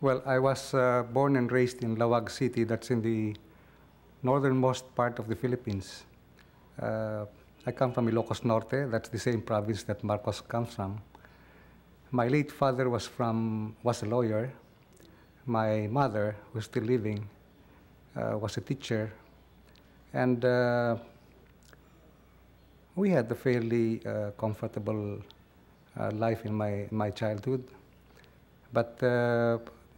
Well, I was born and raised in Lawag City, that's in the northernmost part of the Philippines. Uh, I come from Ilocos Norte, that's the same province that Marcos comes from. My late father was a lawyer. My mother, who's still living, was a teacher. And we had a fairly comfortable life in my childhood. But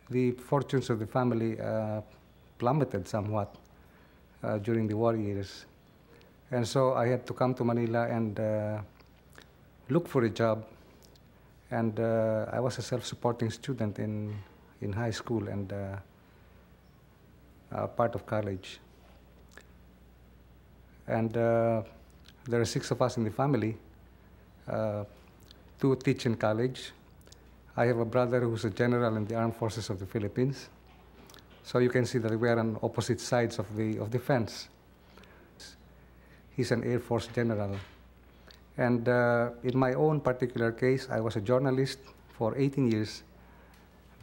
the fortunes of the family plummeted somewhat during the war years. And so I had to come to Manila and look for a job. And I was a self-supporting student in high school and part of college. And there are 6 of us in the family. 2 teach in college. I have a brother who's a general in the Armed Forces of the Philippines. So you can see that we are on opposite sides of the fence. He's an Air Force general. And in my own particular case, I was a journalist for 18 years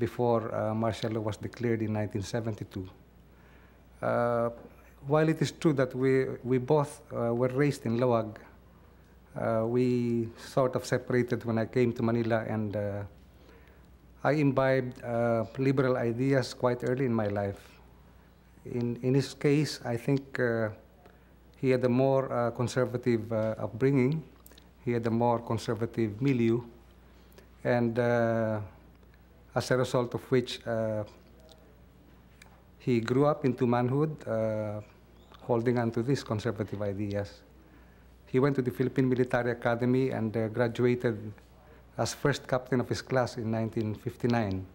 before martial law was declared in 1972. While it is true that we both were raised in Lawag, we sort of separated when I came to Manila, and I imbibed liberal ideas quite early in my life. In his case, I think he had a more conservative upbringing. He had a more conservative milieu, and as a result of which he grew up into manhood, holding on to these conservative ideas. He went to the Philippine Military Academy and graduated as first captain of his class in 1959.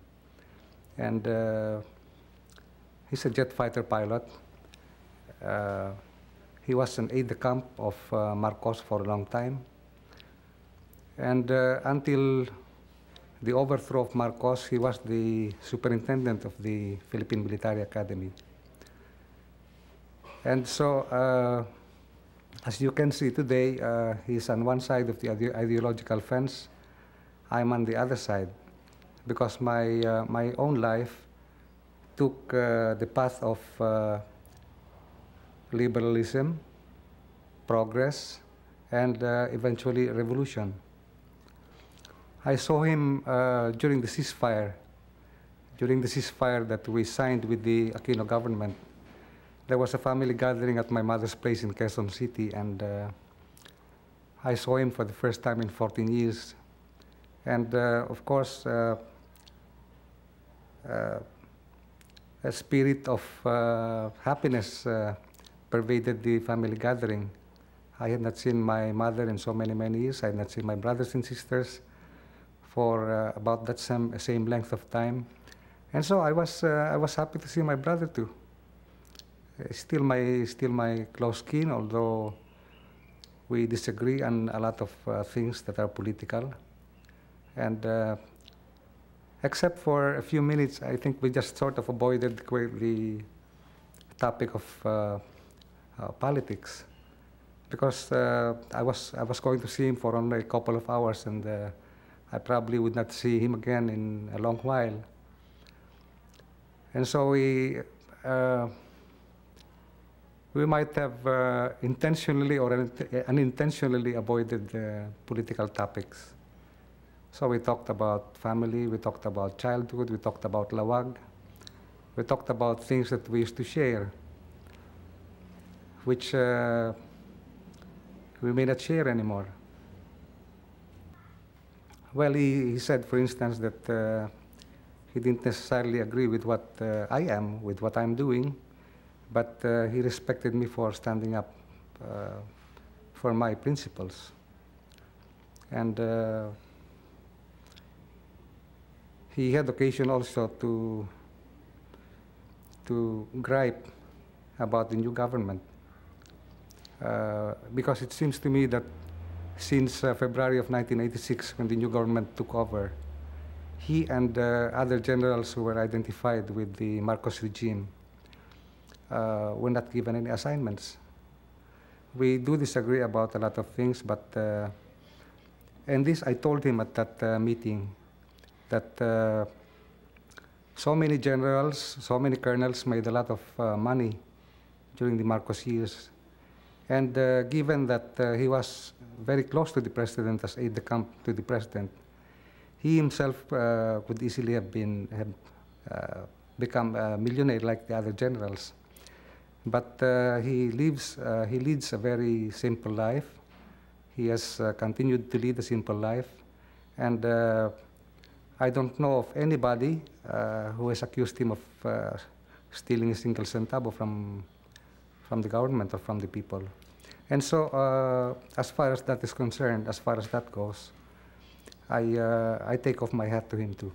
And he's a jet fighter pilot. He was an aide-de-camp of Marcos for a long time. And until the overthrow of Marcos, he was the superintendent of the Philippine Military Academy. And so, as you can see today, he's on one side of the ideological fence. I'm on the other side, because my own life took the path of liberalism, progress, and eventually revolution. I saw him during the ceasefire that we signed with the Aquino government. There was a family gathering at my mother's place in Quezon City, and I saw him for the first time in 14 years. And of course, a spirit of happiness pervaded the family gathering. I had not seen my mother in so many years. I had not seen my brothers and sisters for about that same length of time. And so I was happy to see my brother too. Still my close kin, although we disagree on a lot of things that are political. And except for a few minutes, I think we just sort of avoided the topic of politics, because I was going to see him for only a couple of hours, and I probably would not see him again in a long while. And so we might have intentionally or unintentionally avoided political topics. So we talked about family, we talked about childhood, we talked about Lawag, we talked about things that we used to share, which we may not share anymore. Well, he said, for instance, that he didn't necessarily agree with what I am, with what I'm doing, but he respected me for standing up for my principles. And he had occasion also to gripe about the new government, because it seems to me that since February of 1986, when the new government took over, he and other generals who were identified with the Marcos regime were not given any assignments. We do disagree about a lot of things, but and this I told him at that meeting, that So many generals, so many colonels made a lot of money during the Marcos years. And given that he was very close to the president as aide-de-camp to the president, he himself could easily have become a millionaire like the other generals. But he leads a very simple life. He has continued to lead a simple life. And I don't know of anybody who has accused him of stealing a single centavo from the government or from the people. And so as far as that is concerned, as far as that goes, I take off my hat to him too.